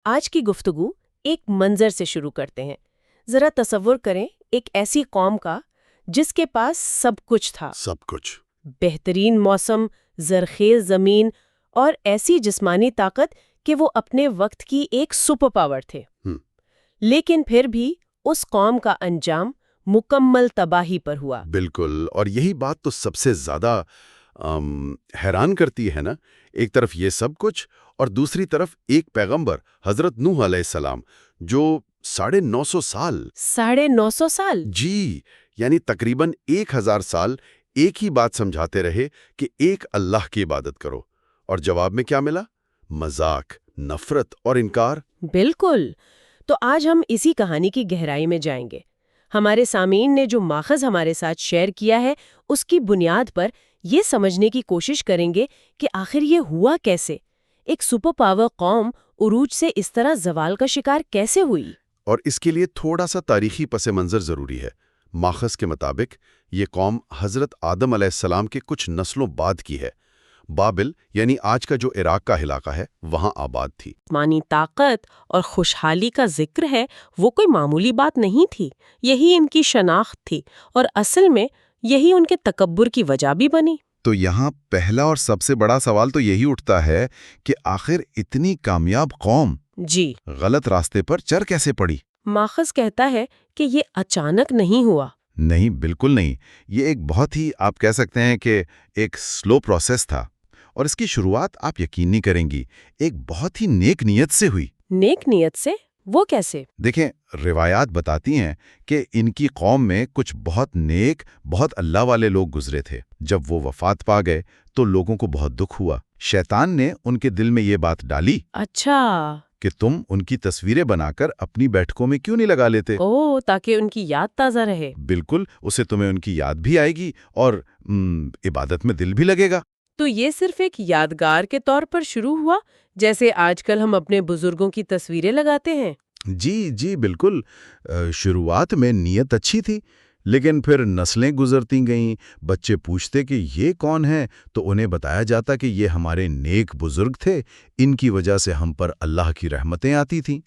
آج کی گفتگو ایک منظر سے شروع کرتے ہیں۔ ذرا تصور کریں ایک ایسی قوم کا جس کے پاس سب کچھ تھا، سب کچھ۔ بہترین موسم، زرخیز زمین اور ایسی جسمانی طاقت کہ وہ اپنے وقت کی ایک سپر پاور تھے۔ لیکن پھر بھی اس قوم کا انجام مکمل تباہی پر ہوا۔ بالکل، اور یہی بات تو سب سے زیادہ حیران کرتی ہے نا۔ ایک طرف یہ سب کچھ اور دوسری طرف ایک پیغمبر حضرت نوح علیہ السلام جو 950 سال 950 سال جی، یعنی تقریباً 1000 سال ایک ہی بات سمجھاتے رہے کہ ایک اللہ کی عبادت کرو، اور جواب میں کیا ملا؟ مذاق، نفرت اور انکار۔ بالکل۔ تو آج ہم اسی کہانی کی گہرائی میں جائیں گے۔ ہمارے سامعین نے جو ماخذ ہمارے ساتھ شیئر کیا ہے اس کی بنیاد پر یہ سمجھنے کی کوشش کریں گے کہ آخر یہ ہوا کیسے، ایک سپر پاور قوم عروج سے اس طرح زوال کا شکار کیسے ہوئی۔ اور اس کے لیے تھوڑا سا تاریخی پس منظر ضروری ہے۔ ماخذ کے مطابق یہ قوم حضرت آدم علیہ السلام کے کچھ نسلوں بعد کی ہے۔ بابل یعنی آج کا جو عراق کا علاقہ ہے وہاں آباد تھی۔ جسمانی طاقت اور خوشحالی کا ذکر ہے، وہ کوئی معمولی بات نہیں تھی، یہی ان کی شناخت تھی، اور اصل میں یہی ان کے تکبر کی وجہ بھی بنی۔ تو یہاں پہلا اور سب سے بڑا سوال تو یہی اٹھتا ہے کہ آخر اتنی کامیاب قوم جی، غلط راستے پر چر کیسے پڑی؟ ماخذ کہتا ہے کہ یہ اچانک نہیں ہوا۔ نہیں، بالکل نہیں۔ یہ ایک بہت ہی، آپ کہہ سکتے ہیں کہ ایک سلو پروسیس تھا، اور اس کی شروعات آپ یقین نہیں کریں گی، ایک بہت ہی نیک نیت سے ہوئی۔ نیک نیت سے؟ وہ کیسے؟ دیکھیں، روایات بتاتی ہیں کہ ان کی قوم میں کچھ بہت نیک، بہت اللہ والے لوگ گزرے تھے۔ جب وہ وفات پا گئے تو لوگوں کو بہت دکھ ہوا۔ شیطان نے ان کے دل میں یہ بات ڈالی اچھا، کہ تم ان کی تصویریں بنا کر اپنی بیٹھکوں میں کیوں نہیں لگا لیتے؟ تاکہ ان کی یاد تازہ رہے۔ بالکل، اسے تمہیں ان کی یاد بھی آئے گی اور عبادت میں دل بھی لگے گا۔ تو یہ صرف ایک یادگار کے طور پر شروع ہوا، جیسے آج کل ہم اپنے بزرگوں کی تصویریں لگاتے ہیں؟ جی بالکل۔ شروعات میں نیت اچھی تھی، لیکن پھر نسلیں گزرتی گئیں، بچے پوچھتے کہ یہ کون ہے، تو انہیں بتایا جاتا کہ یہ ہمارے نیک بزرگ تھے، ان کی وجہ سے ہم پر اللہ کی رحمتیں آتی تھیں۔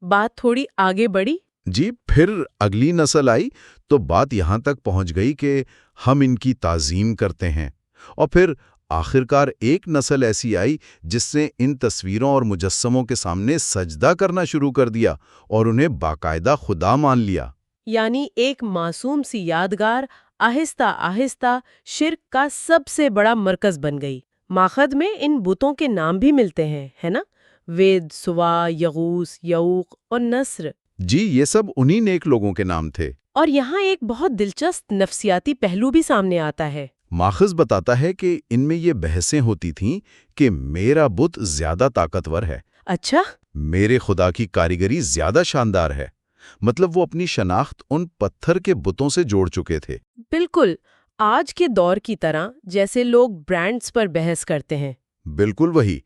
بات تھوڑی آگے بڑھی۔ جی، پھر اگلی نسل آئی تو بات یہاں تک پہنچ گئی کہ ہم ان کی تعظیم کرتے ہیں، اور پھر آخرکار ایک نسل ایسی آئی جس نے ان تصویروں اور مجسموں کے سامنے سجدہ کرنا شروع کر دیا اور انہیں باقاعدہ خدا مان لیا۔ یعنی ایک معصوم سی یادگار آہستہ آہستہ شرک کا سب سے بڑا مرکز بن گئی۔ ماخذ میں ان بتوں کے نام بھی ملتے ہیں، ہے نا؟ وید، سوا، یغوث، یعوق اور نصر۔ جی، یہ سب انہی نیک لوگوں کے نام تھے۔ اور یہاں ایک بہت دلچسپ نفسیاتی پہلو بھی سامنے آتا ہے۔ ماخذ بتاتا ہے کہ ان میں یہ بحثیں ہوتی تھیں کہ میرا بت زیادہ طاقتور ہے، اچھا، میرے خدا کی کاریگری زیادہ شاندار ہے۔ مطلب وہ اپنی شناخت ان پتھر کے بتوں سے جوڑ چکے تھے۔ بالکل آج کے دور کی طرح جیسے لوگ برانڈز پر بحث کرتے ہیں۔ بالکل وہی،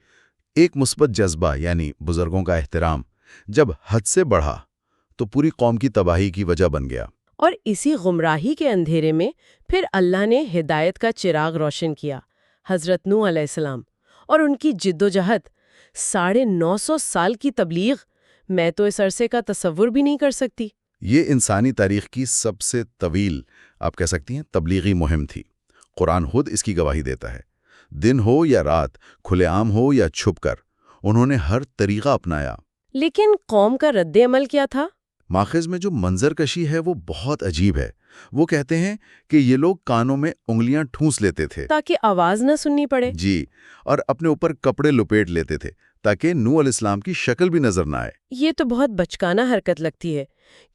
ایک مثبت جذبہ یعنی بزرگوں کا احترام جب حد سے بڑھا تو پوری قوم کی تباہی کی وجہ بن گیا۔ اور اسی گمراہی کے اندھیرے میں پھر اللہ نے ہدایت کا چراغ روشن کیا، حضرت نوح علیہ السلام اور ان کی جدوجہد، 950 سال کی تبلیغ، میں تو اس عرصے کا تصور بھی نہیں کر سکتی۔ یہ انسانی تاریخ کی سب سے طویل، آپ کہہ سکتی ہیں، تبلیغی مہم تھی۔ قرآن خود اس کی گواہی دیتا ہے۔ دن ہو یا رات، کھلے عام ہو یا چھپ کر، انہوں نے ہر طریقہ اپنایا۔ لیکن قوم کا رد عمل کیا تھا؟ ماخذ میں جو منظر کشی ہے وہ بہت عجیب ہے۔ وہ کہتے ہیں کہ یہ لوگ کانوں میں انگلیاں ٹھونس لیتے تھے تاکہ آواز نہ سننی پڑے۔ جی، اور اپنے اوپر کپڑے لپیٹ لیتے تھے تاکہ نوح علیہ السلام کی شکل بھی نظر نہ آئے۔ یہ تو بہت بچکانہ حرکت لگتی ہے۔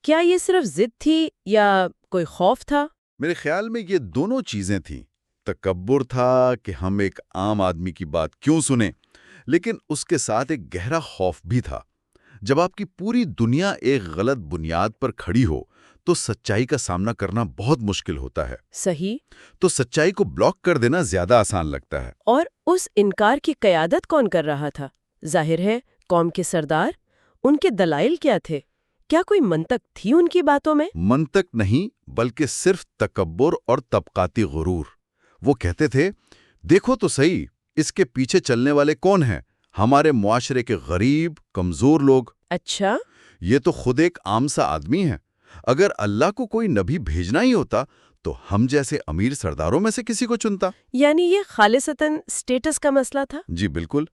کیا یہ صرف ضد تھی یا کوئی خوف تھا؟ میرے خیال میں یہ دونوں چیزیں تھیں۔ تکبر تھا کہ ہم ایک عام آدمی کی بات کیوں سنیں، لیکن اس کے ساتھ ایک گہرا خوف بھی تھا۔ جب آپ کی پوری دنیا ایک غلط بنیاد پر کھڑی ہو تو سچائی کا سامنا کرنا بہت مشکل ہوتا ہے۔ صحیح۔ تو سچائی کو بلاک کر دینا زیادہ آسان لگتا ہے۔ اور اس انکار کی قیادت کون کر رہا تھا؟ ظاہر ہے قوم کے سردار۔ ان کے دلائل کیا تھے؟ کیا کوئی منطق تھی ان کی باتوں میں؟ منطق نہیں، بلکہ صرف تکبر اور طبقاتی غرور۔ وہ کہتے تھے، دیکھو تو صحیح، اس کے پیچھے چلنے والے کون ہیں؟ ہمارے معاشرے کے غریب کمزور لوگ، اچھا، یہ تو خود ایک عام سا آدمی ہے۔ اگر اللہ کو کوئی نبی بھیجنا ہی ہوتا تو ہم جیسے امیر سرداروں میں سے کسی کو چنتا۔ یعنی یہ خالصتاً اسٹیٹس کا مسئلہ تھا؟ جی بالکل،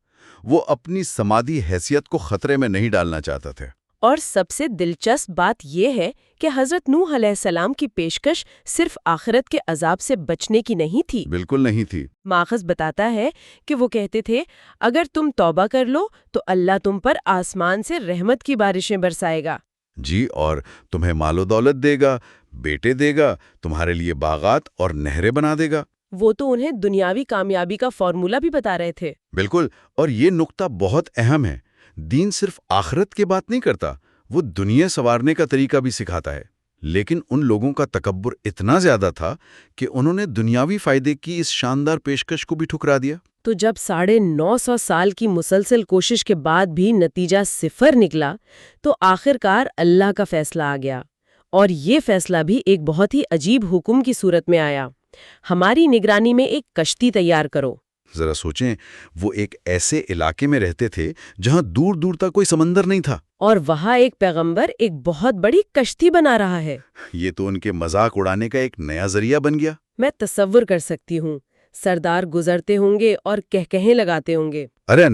وہ اپنی سماجی حیثیت کو خطرے میں نہیں ڈالنا چاہتا تھے۔ اور سب سے دلچسپ بات یہ ہے کہ حضرت نوح علیہ السلام کی پیشکش صرف آخرت کے عذاب سے بچنے کی نہیں تھی۔ بالکل نہیں تھی۔ ماخذ بتاتا ہے کہ وہ کہتے تھے اگر تم توبہ کر لو تو اللہ تم پر آسمان سے رحمت کی بارشیں برسائے گا۔ جی، اور تمہیں مال و دولت دے گا، بیٹے دے گا، تمہارے لیے باغات اور نہریں بنا دے گا۔ وہ تو انہیں دنیاوی کامیابی کا فارمولہ بھی بتا رہے تھے۔ بالکل، اور یہ نقطہ بہت اہم ہے۔ دین صرف آخرت کی بات نہیں کرتا، وہ دنیا سنوارنے کا طریقہ بھی سکھاتا ہے۔ لیکن ان لوگوں کا تکبر اتنا زیادہ تھا کہ انہوں نے دنیاوی فائدے کی اس شاندار پیشکش کو بھی ٹھکرا دیا۔ تو جب 950 سال کی مسلسل کوشش کے بعد بھی نتیجہ صفر نکلا تو آخرکار اللہ کا فیصلہ آ گیا، اور یہ فیصلہ بھی ایک بہت ہی عجیب حکم کی صورت میں آیا۔ ہماری نگرانی میں ایک کشتی تیار کرو۔ ذرا سوچیں، وہ ایک ایسے علاقے میں رہتے تھے جہاں دور دور تک کوئی سمندر نہیں تھا، اور وہاں ایک پیغمبر ایک بہت بڑی کشتی بنا رہا ہے۔ یہ تو ان کے مذاق اڑانے کا ایک نیا ذریعہ بن گیا۔ میں تصور کر سکتی ہوں، سردار گزرتے ہوں گے اور کہکہیں لگاتے ہوں گے، ارے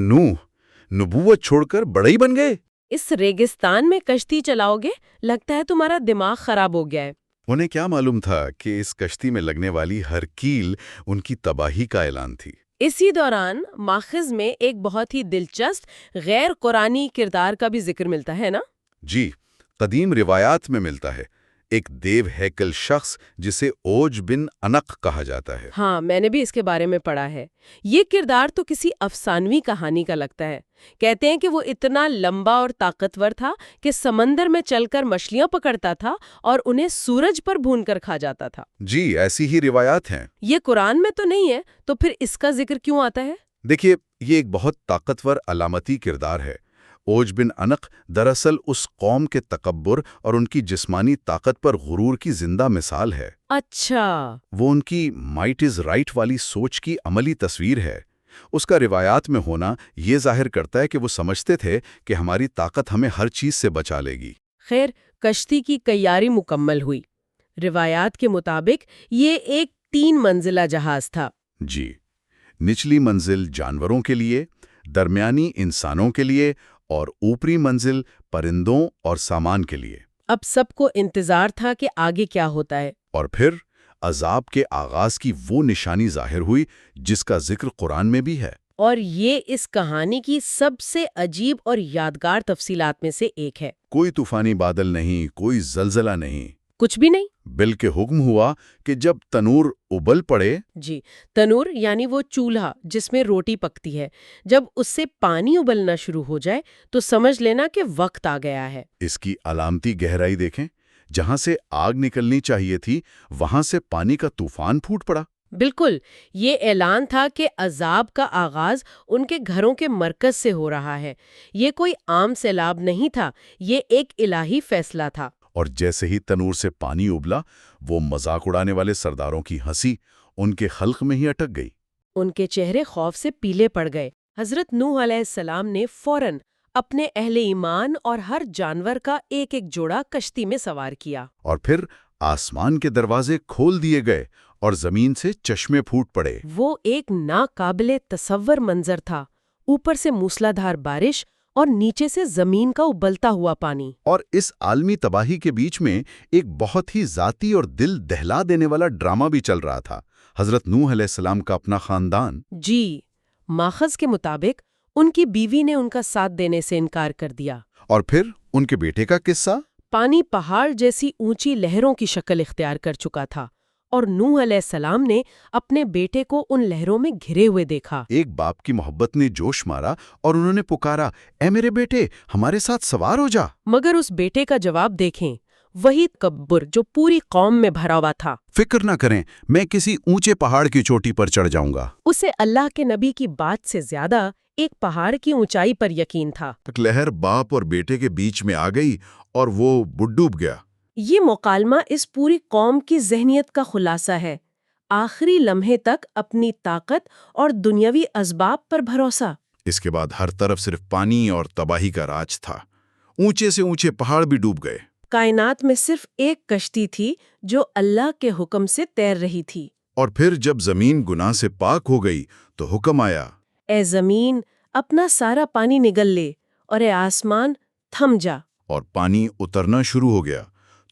نبوت چھوڑ کر بڑے ہی بن گئے۔ اس ریگستان میں کشتی چلاؤ گے؟ لگتا ہے تمہارا دماغ خراب ہو گیا ہے۔ انہیں کیا معلوم تھا کہ اس کشتی میں لگنے والی ہر کیل ان کی تباہی کا اعلان تھی۔ اسی دوران ماخذ میں ایک بہت ہی دلچسپ غیر قرآنی کردار کا بھی ذکر ملتا ہے نا؟ جی، قدیم روایات میں ملتا ہے، ایک دیو ہیکل شخص جسے اوج بن انق کہا جاتا ہے۔ ہاں، میں نے بھی اس کے بارے میں پڑھا ہے۔ یہ کردار تو کسی افسانوی کہانی کا لگتا ہے۔ کہتے ہیں کہ وہ اتنا لمبا اور طاقتور تھا کہ سمندر میں چل کر مچھلیاں پکڑتا تھا اور انہیں سورج پر بھون کر کھا جاتا تھا۔ جی، ایسی ہی روایات ہیں۔ یہ قرآن میں تو نہیں ہے، تو پھر اس کا ذکر کیوں آتا ہے؟ دیکھیے، یہ ایک بہت طاقتور علامتی کردار ہے۔ اوج بن انق دراصل اس قوم کے تکبر اور ان کی جسمانی طاقت پر غرور کی زندہ مثال ہے۔ اچھا، وہ ان کی مائٹ از رائٹ والی سوچ کی عملی تصویر ہے۔ اس کا روایات میں ہونا یہ ظاہر کرتا ہے کہ وہ سمجھتے تھے کہ ہماری طاقت ہمیں ہر چیز سے بچا لے گی۔ خیر، کشتی کی تیاری مکمل ہوئی۔ روایات کے مطابق یہ ایک 3 منزلہ جہاز تھا۔ جی، نچلی منزل جانوروں کے لیے، درمیانی انسانوں کے لیے، اور اوپری منزل پرندوں اور سامان کے لیے۔ اب سب کو انتظار تھا کہ آگے کیا ہوتا ہے۔ اور پھر عذاب کے آغاز کی وہ نشانی ظاہر ہوئی جس کا ذکر قرآن میں بھی ہے۔ اور یہ اس کہانی کی سب سے عجیب اور یادگار تفصیلات میں سے ایک ہے۔ کوئی طوفانی بادل نہیں، کوئی زلزلہ نہیں، کچھ بھی نہیں؟ بلکہ حکم ہوا کہ جب تنور ابل پڑے، جی، تنور یعنی وہ چولہا جس میں روٹی پکتی ہے، جب اس سے پانی ابلنا شروع ہو جائے تو سمجھ لینا کہ وقت آ گیا ہے۔ اس کی علامتی گہرائی دیکھیں، جہاں سے آگ نکلنی چاہیے تھی وہاں سے پانی کا طوفان پھوٹ پڑا۔ بالکل، یہ اعلان تھا کہ عذاب کا آغاز ان کے گھروں کے مرکز سے ہو رہا ہے۔ یہ کوئی عام سیلاب نہیں تھا، یہ ایک الہی فیصلہ تھا۔ اور جیسے ہی تنور سے پانی ابلا، وہ مذاق اڑانے والے سرداروں کی ہنسی ان کے خلق میں ہی اٹک گئی۔ ان کے چہرے خوف سے پیلے پڑ گئے۔ حضرت نوح علیہ السلام نے فوراً اپنے اہل ایمان اور ہر جانور کا ایک ایک جوڑا کشتی میں سوار کیا۔ اور پھر آسمان کے دروازے کھول دیے گئے اور زمین سے چشمے پھوٹ پڑے۔ وہ ایک ناقابل تصور منظر تھا، اوپر سے موسلادھار بارش اور نیچے سے زمین کا ابلتا ہوا پانی۔ اور اس عالمی تباہی کے بیچ میں ایک بہت ہی ذاتی اور دل دہلا دینے والا ڈرامہ بھی چل رہا تھا۔ حضرت نوح علیہ السلام کا اپنا خاندان۔ جی، ماخذ کے مطابق ان کی بیوی نے ان کا ساتھ دینے سے انکار کر دیا۔ اور پھر ان کے بیٹے کا قصہ؟ پانی پہاڑ جیسی اونچی لہروں کی شکل اختیار کر چکا تھا، اور نوح علیہ السلام نے اپنے بیٹے کو ان لہروں میں گھرے ہوئے دیکھا۔ ایک باپ کی محبت نے جوش مارا اور انہوں نے پکارا، اے میرے بیٹے، ہمارے ساتھ سوار ہو جا۔ مگر اس بیٹے کا جواب دیکھیں، وہی تکبر جو پوری قوم میں بھرا ہوا تھا۔ فکر نہ کریں، میں کسی اونچے پہاڑ کی چوٹی پر چڑھ جاؤں گا۔ اسے اللہ کے نبی کی بات سے زیادہ ایک پہاڑ کی اونچائی پر یقین تھا۔ لہر باپ اور بیٹے کے بیچ میں آ گئی اور وہ ڈوب گیا۔ یہ مکالمہ اس پوری قوم کی ذہنیت کا خلاصہ ہے۔ آخری لمحے تک اپنی طاقت اور دنیاوی اسباب پر بھروسہ۔ اس کے بعد ہر طرف صرف پانی اور تباہی کا راج تھا۔ اونچے سے اونچے پہاڑ بھی ڈوب گئے۔ کائنات میں صرف ایک کشتی تھی جو اللہ کے حکم سے تیر رہی تھی۔ اور پھر جب زمین گناہ سے پاک ہو گئی تو حکم آیا، اے زمین اپنا سارا پانی نگل لے، اور اے آسمان تھم جا۔ اور پانی اترنا شروع ہو گیا،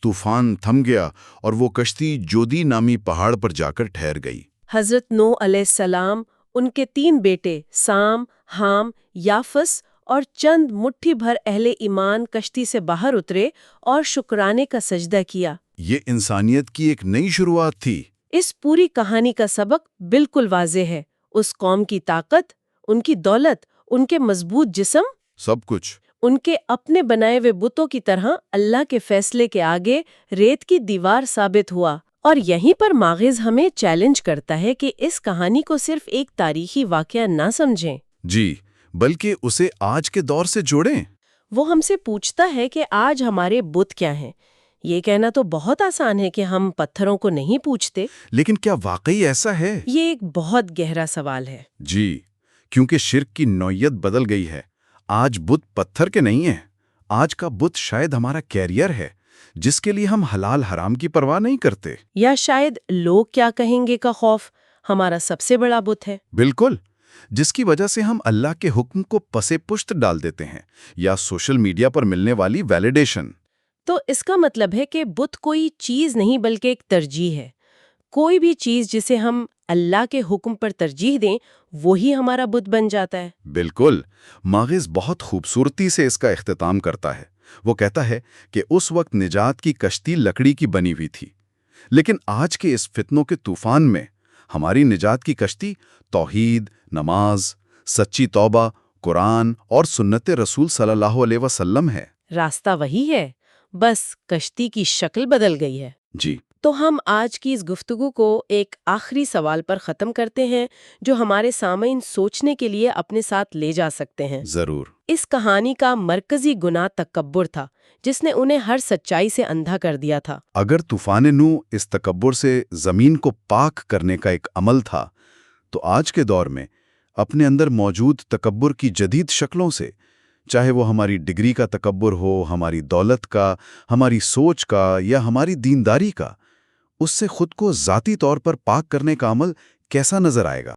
طوفان تھم گیا اور وہ کشتی جودی نامی پہاڑ پر جا کر ٹھہر گئی۔ حضرت نوح علیہ السلام، ان کے 3 بیٹے سام، حام، یافس اور چند مٹھی بھر اہل ایمان کشتی سے باہر اترے اور شکرانے کا سجدہ کیا۔ یہ انسانیت کی ایک نئی شروعات تھی۔ اس پوری کہانی کا سبق بالکل واضح ہے۔ اس قوم کی طاقت، ان کی دولت، ان کے مضبوط جسم، سب کچھ ان کے اپنے بنائے ہوئے بتوں کی طرح اللہ کے فیصلے کے آگے ریت کی دیوار ثابت ہوا۔ اور یہیں پر ماغز ہمیں چیلنج کرتا ہے کہ اس کہانی کو صرف ایک تاریخی واقعہ نہ سمجھیں، جی، بلکہ اسے آج کے دور سے جوڑیں۔ وہ ہم سے پوچھتا ہے کہ آج ہمارے بت کیا ہیں۔ یہ کہنا تو بہت آسان ہے کہ ہم پتھروں کو نہیں پوچھتے۔ لیکن کیا واقعی ایسا ہے؟ یہ ایک بہت گہرا سوال ہے۔ جی، کیونکہ شرک کی نوعیت بدل گئی ہے۔ آج بت پتھر کے نہیں ہیں، آج کا بت شاید ہمارا کیریئر ہے، جس کے لیے ہم حلال حرام کی پرواہ نہیں کرتے۔ یا شاید لوگ کیا کہیں گے کا خوف ہمارا سب سے بڑا بت ہے۔ بالکل، جس کی وجہ سے ہم اللہ کے حکم کو پسے پشت ڈال دیتے ہیں، یا سوشل میڈیا پر ملنے والی ویلیڈیشن۔ تو اس کا مطلب ہے کہ بت کوئی چیز نہیں بلکہ ایک ترجیح ہے۔ کوئی بھی چیز جسے ہم اللہ کے حکم پر ترجیح دیں وہی ہمارا بت بن جاتا ہے۔ بالکل، ماغز بہت خوبصورتی سے اس کا اختتام کرتا ہے۔ وہ کہتا ہے کہ اس وقت نجات کی کشتی لکڑی کی بنی ہوئی تھی، لیکن آج کے اس فتنوں کے طوفان میں ہماری نجات کی کشتی توحید، نماز، سچی توبہ، قرآن اور سنت رسول صلی اللہ علیہ وسلم ہے۔ راستہ وہی ہے، بس کشتی کی شکل بدل گئی ہے۔ جی، تو ہم آج کی اس گفتگو کو ایک آخری سوال پر ختم کرتے ہیں جو ہمارے سامعین سوچنے کے لیے اپنے ساتھ لے جا سکتے ہیں۔ ضرور۔ اس کہانی کا مرکزی گناہ تکبر تھا، جس نے انہیں ہر سچائی سے اندھا کر دیا تھا۔ اگر طوفان نوح اس تکبر سے زمین کو پاک کرنے کا ایک عمل تھا، تو آج کے دور میں اپنے اندر موجود تکبر کی جدید شکلوں سے، چاہے وہ ہماری ڈگری کا تکبر ہو، ہماری دولت کا، ہماری سوچ کا یا ہماری دینداری کا، اس سے خود کو ذاتی طور پر پاک کرنے کا عمل کیسا نظر آئے گا؟